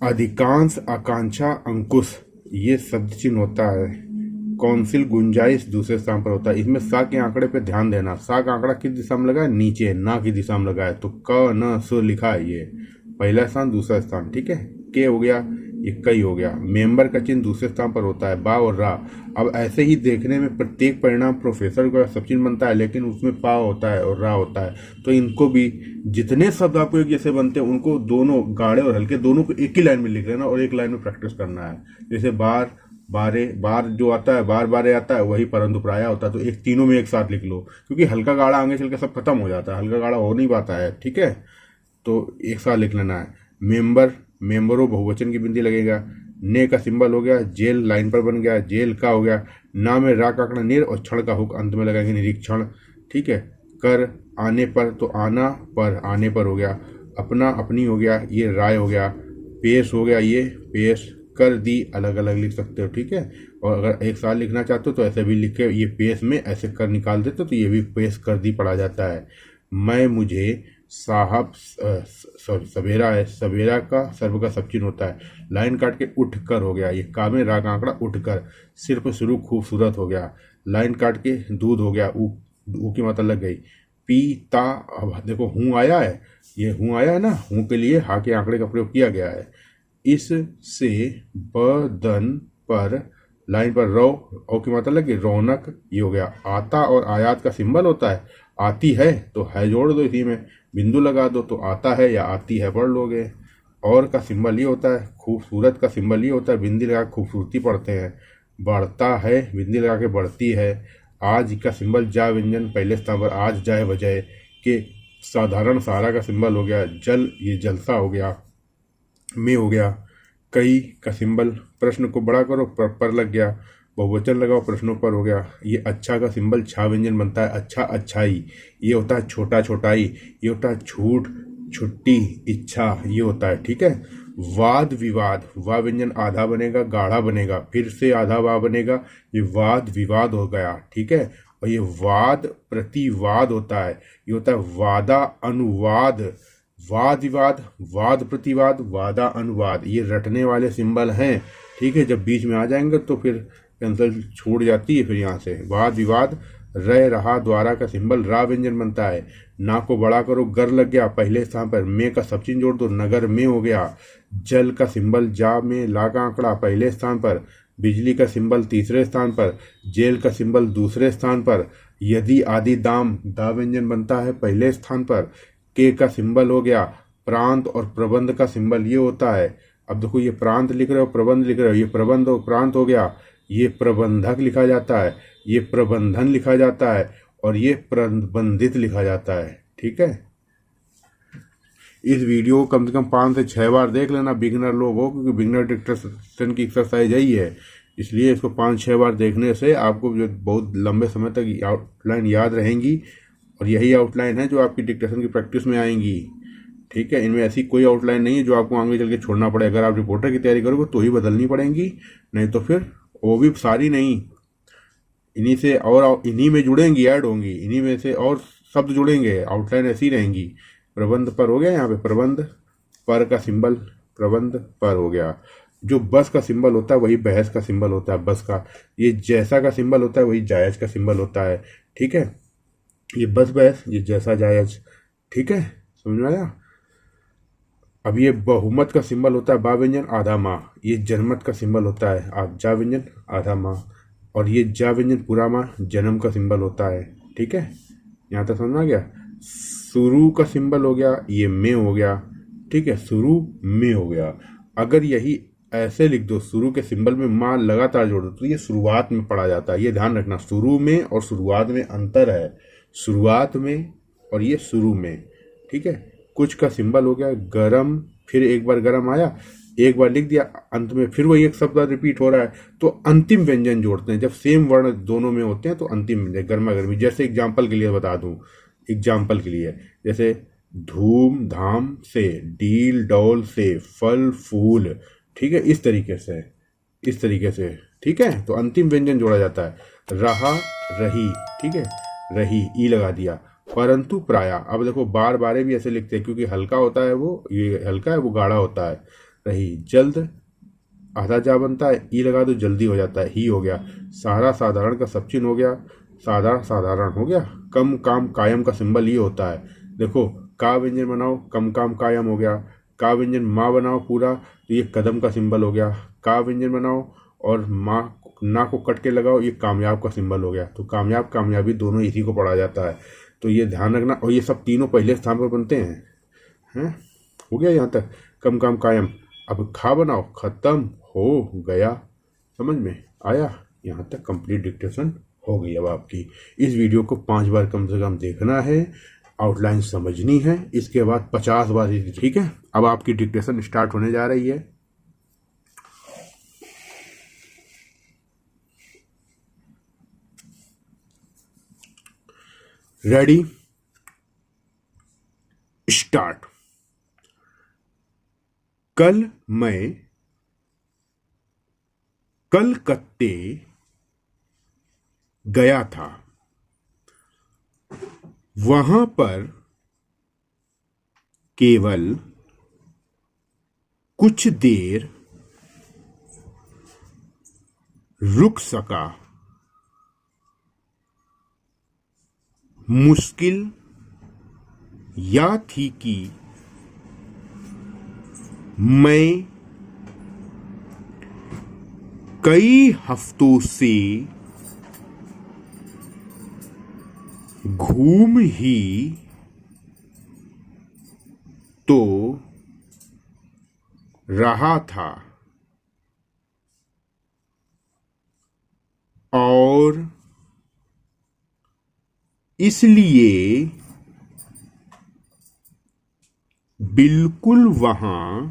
अधिकांश, आकांक्षा, अंकुश ये शब्द चिन्ह होता है। कौंसिल, गुंजाइश दूसरे स्थान पर होता है। इसमें सा के आंकड़े पे ध्यान देना। सा का आंकड़ा किस दिशा में लगा है? नीचे, ना की दिशा में लगा है। तो क न स लिखा है, ये पहला स्थान दूसरा स्थान, ठीक है। के हो गया, ये कई हो गया। मेंबर का चिन्ह दूसरे स्थान पर होता है, बा और रा। अब ऐसे ही देखने में प्रत्येक परिणाम प्रोफेसर का सब चिन्ह बनता है, लेकिन उसमें पा होता है और रा होता है। तो इनको भी जितने शब्द आपको एक जैसे बनते हैं उनको दोनों गाढ़े और हल्के दोनों को एक ही लाइन में लिख लेना और एक लाइन में प्रैक्टिस करना है। जैसे बार बारे, बार जो आता है बार बारे आता है वही परंतु प्राय होता है। तो एक तीनों में एक साथ लिख लो, क्योंकि हल्का गाढ़ा आगे चल के सब खत्म हो जाता है, हल्का गाढ़ा हो नहीं पाता है, ठीक है। तो एक साथ लिख लेना है। मेंबर, मेंबरों बहुवचन की बिंदी लगेगा। ने का सिंबल हो गया, जेल लाइन पर बन गया, जेल का हो गया। ना में रा का आंकड़ा निर और क्षण का हुक अंत में लगाएंगे, निरीक्षण, ठीक है। कर आने पर, तो आना पर, आने पर हो गया। अपना अपनी हो गया, ये राय हो गया। पेश हो गया, ये पेश। कर दी अलग अलग लिख सकते हो, ठीक है। और अगर एक साथ लिखना चाहते हो तो ऐसे भी लिख के ये पेश में ऐसे कर निकाल देते हो तो ये भी पेश कर दी पढ़ा जाता है। मैं, मुझे, साहब, सवेरा है, सवेरा का सर्व का सब चिन्ह होता है। लाइन काट के उठ कर हो गया, ये का में रा का आंकड़ा उठ कर। सिर पर शुरू खूबसूरत हो गया। लाइन काट के दूध हो गया, ऊ की मात्रा लग गई। पीता, अब देखो हूँ आया है, ये हूँ आया है ना, हूँ के लिए हा के आंकड़े का प्रयोग किया गया है। इस से बदन पर, लाइन पर रो, ओ की मात्रा लगी, रौनक, ये हो गया। आता और आयात का सिंबल होता है। आती है तो है जोड़ दो, इसी में बिंदु लगा दो तो आता है या आती है पढ़ लोगे। और का सिंबल ये होता है। खूबसूरत का सिंबल ये होता है, बिंदी लगा के खूबसूरती पढ़ते हैं। बढ़ता है, बिंदी लगा के बढ़ती है। आज का सिंबल जा व्यंजन पहले स्थान पर, आज जाए बजाय के। साधारण सहारा का सिंबल हो गया जल, ये जलसा हो गया, में हो गया। कई का सिंबल, प्रश्न को बड़ा करो पर लग गया, बहुवचन लगाओ प्रश्नों पर हो गया। ये अच्छा का सिंबल छा व्यंजन बनता है, अच्छा अच्छाई, ये होता है छोटा छोटाई, ये होता है छूट छुट्टी, इच्छा, ये होता है, ठीक है। वाद विवाद, वा व्यंजन आधा बनेगा, गाढ़ा बनेगा, फिर से आधा वा बनेगा, ये वाद विवाद हो गया, ठीक है। और ये वाद प्रतिवाद होता है, ये होता है वादा अनुवाद, वाद विवाद, वाद प्रतिवाद, वादा अनुवाद, ये रटने वाले सिंबल हैं, ठीक है। जब बीच में आ जाएंगे तो फिर पेंसिल छूट जाती है। फिर यहाँ से वाद विवाद, रह रहा द्वारा का सिंबल रा व्यंजन बनता है। ना को बड़ा करो, गर लग गया पहले स्थान पर, में का सब चिन्ह जोड़ दो, नगर में हो गया। जल का सिंबल जा में ला का आंकड़ा पहले स्थान पर, बिजली का सिंबल तीसरे स्थान पर, जेल का सिंबल दूसरे स्थान पर। यदि आदि दाम, दा व्यंजन बनता है पहले स्थान पर। के का सिंबल हो गया। प्रांत और प्रबंध का सिंबल ये होता है। अब देखो ये प्रांत लिख रहे हो, प्रबंध लिख रहे हो, ये प्रबंध और प्रांत हो गया, ये प्रबंधक लिखा जाता है, ये प्रबंधन लिखा जाता है, और ये प्रबंधित लिखा जाता है, ठीक है। इस वीडियो को कम से कम 5 से 6 बार देख लेना, बिगनर लोग हो, क्योंकि बिगनर डिक्टेशन की एक्सरसाइज यही है। इसलिए इसको 5-6 बार देखने से आपको जो बहुत लंबे समय तक आउटलाइन याद रहेंगी, और यही आउटलाइन है जो आपकी डिक्टेशन की प्रैक्टिस में आएंगी, ठीक है। इनमें ऐसी कोई आउटलाइन नहीं है जो आपको आगे चल के छोड़ना पड़े। अगर आप रिपोर्टर की तैयारी करोगे तो ही बदलनी पड़ेंगी, नहीं तो फिर वो भी सारी नहीं, इन्हीं से और इन्हीं में जुड़ेंगी, ऐड होंगी, इन्हीं में से और शब्द जुड़ेंगे, आउटलाइन ऐसी रहेंगी। प्रबंध पर हो गया, यहाँ पे प्रबंध पर का सिंबल, प्रबंध पर हो गया। जो बस का सिंबल होता है वही बहस का सिंबल होता है, बस का। ये जैसा का सिंबल होता है वही जायज का सिंबल होता है, ठीक है। ये बस बहस, ये जैसा जायज, ठीक है, समझ में आया। अब ये बहुमत का सिंबल होता है बा व्यंजन आधा माँ, ये जनमत का सिंबल होता है आप जा व्यंजन आधा माँ, और ये जा व्यंजन पूरा माँ जन्म का सिंबल होता है, ठीक है। यहाँ तक समझ आ गया। शुरू का सिंबल हो गया, ये में हो गया, ठीक है, शुरू में हो गया। अगर यही ऐसे लिख दो, शुरू के सिंबल में माँ लगातार जोड़ दो, तो ये शुरुआत में पढ़ा जाता है। ये ध्यान रखना, शुरू में और शुरुआत में अंतर है, शुरुआत में और ये शुरू में, ठीक है। कुछ का सिंबल हो गया गरम, फिर एक बार गरम आया, एक बार लिख दिया, अंत में फिर वही एक शब्द रिपीट हो रहा है, तो अंतिम व्यंजन जोड़ते हैं। जब सेम वर्ण दोनों में होते हैं तो अंतिम व्यंजन, गर्मा गर्मी। जैसे एग्जाम्पल के लिए बता दूं, एग्जाम्पल के लिए जैसे धूम धाम से, डील डौल से, फल फूल, ठीक है, इस तरीके से, इस तरीके से, ठीक है। तो अंतिम व्यंजन जोड़ा जाता है। रहा, रही, ठीक है, रही, ई लगा दिया। परंतु प्राय, अब देखो बार बारे भी ऐसे लिखते हैं, क्योंकि हल्का होता है वो, ये हल्का है वो गाढ़ा होता है। रही। जल्द आधा जा बनता है, ई लगा दो जल्दी हो जाता है, ही हो गया। सारा साधारण का सब चिन्ह हो गया, साधारण साधारण हो गया। कम काम कायम का सिंबल ये होता है। देखो का व्यंजन बनाओ, कम काम कायम हो गया। का व्यंजन माँ बनाओ पूरा, तो ये कदम का सिंबल हो गया। का व्यंजन बनाओ और माँ ना को कट के लगाओ, ये कामयाब का सिंबल हो गया। तो कामयाब कामयाबी दोनों इसी को पढ़ा जाता है, तो ये ध्यान रखना। और ये सब तीनों पहले स्थान पर बनते हैं। हो गया यहाँ तक, कम काम कायम। अब खा बनाओ, खत्म हो गया। समझ में आया? यहाँ तक कंप्लीट डिक्टेशन हो गई। अब आपकी इस वीडियो को 5 बार कम से कम देखना है, आउटलाइन समझनी है, इसके बाद 50 बार। ठीक है, अब आपकी डिक्टेशन स्टार्ट होने जा रही है। Ready, start. कल मैं कलकत्ते गया था। वहां पर केवल कुछ देर रुक सका। मुश्किल यह थी कि मैं कई हफ्तों से घूम ही तो रहा था और इसलिए बिल्कुल वहां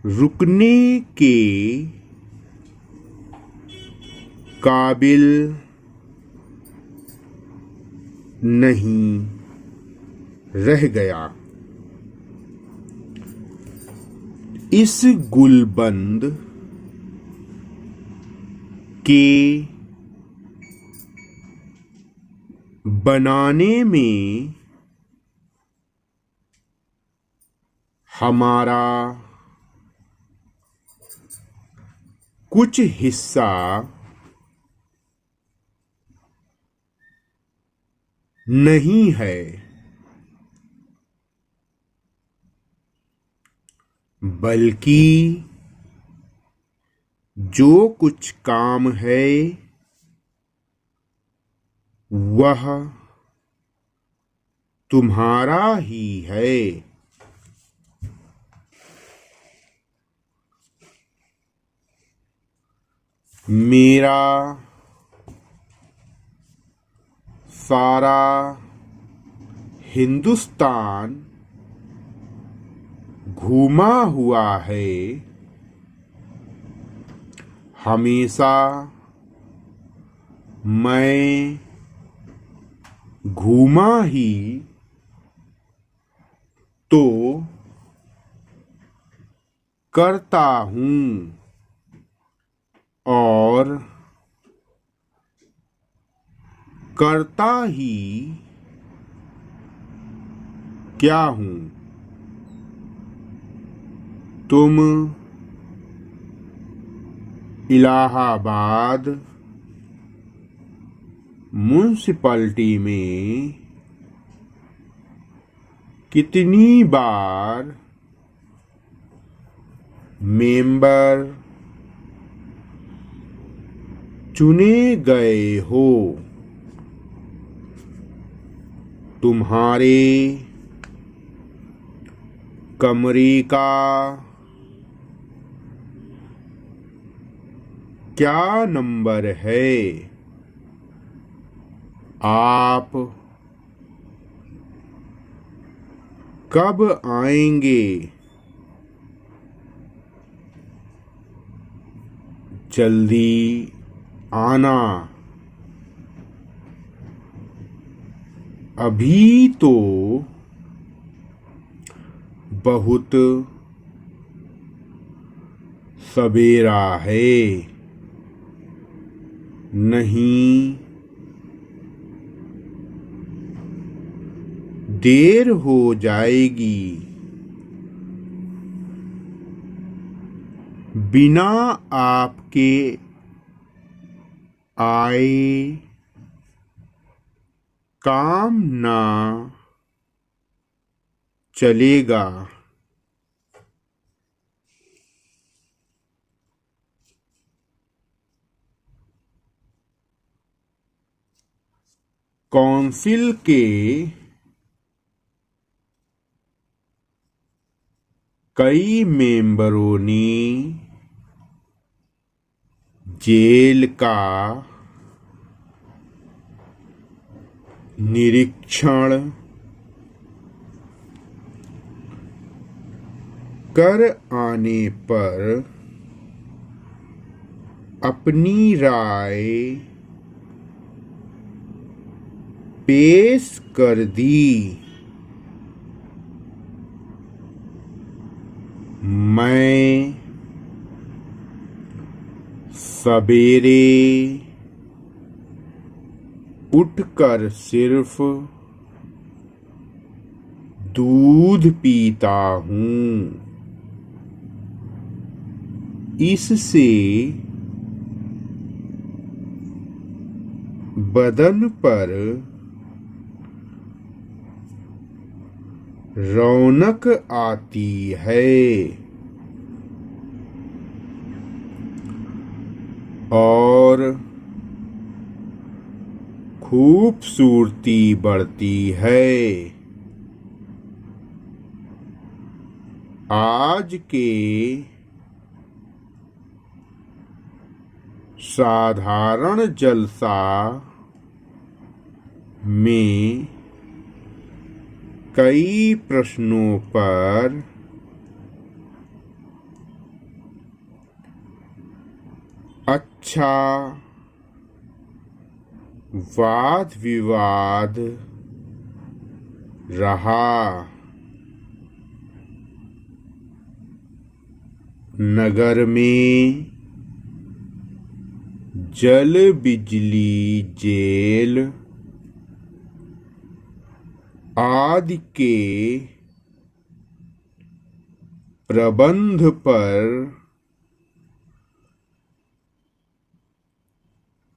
रुकने के काबिल नहीं रह गया। इस गुलबंद के बनाने में हमारा कुछ हिस्सा नहीं है, बल्कि जो कुछ काम है वह तुम्हारा ही है। मेरा सारा हिंदुस्तान घूमा हुआ है। हमेशा मैं घूमा ही तो करता हूँ और करता ही क्या हूँ। तुम इलाहाबाद म्युनिसिपैलिटी में कितनी बार मेंबर चुने गए हो? तुम्हारे कमरे का क्या नंबर है? आप कब आएंगे? जल्दी आना, अभी तो बहुत सवेरा है, नहीं देर हो जाएगी। बिना आपके आए काम ना चलेगा। काउंसिल के कई मेंबरों ने जेल का निरीक्षण कर आने पर अपनी राय पेश कर दी। मैं सवेरे उठकर सिर्फ दूध पीता हूँ। इससे बदन पर रौनक आती है और खूबसूरती बढ़ती है। आज के साधारण जलसा में कई प्रश्नों पर अच्छा वाद विवाद रहा। नगर में जल बिजली जेल आदि के प्रबंध पर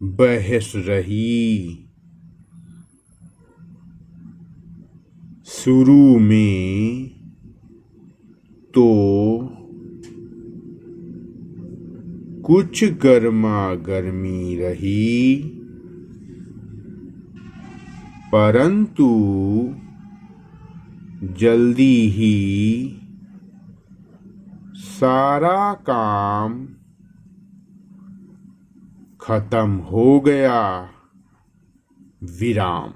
बहस रही। शुरू में तो कुछ गर्मा गर्मी रही, परंतु जल्दी ही सारा काम खत्म हो गया। विराम।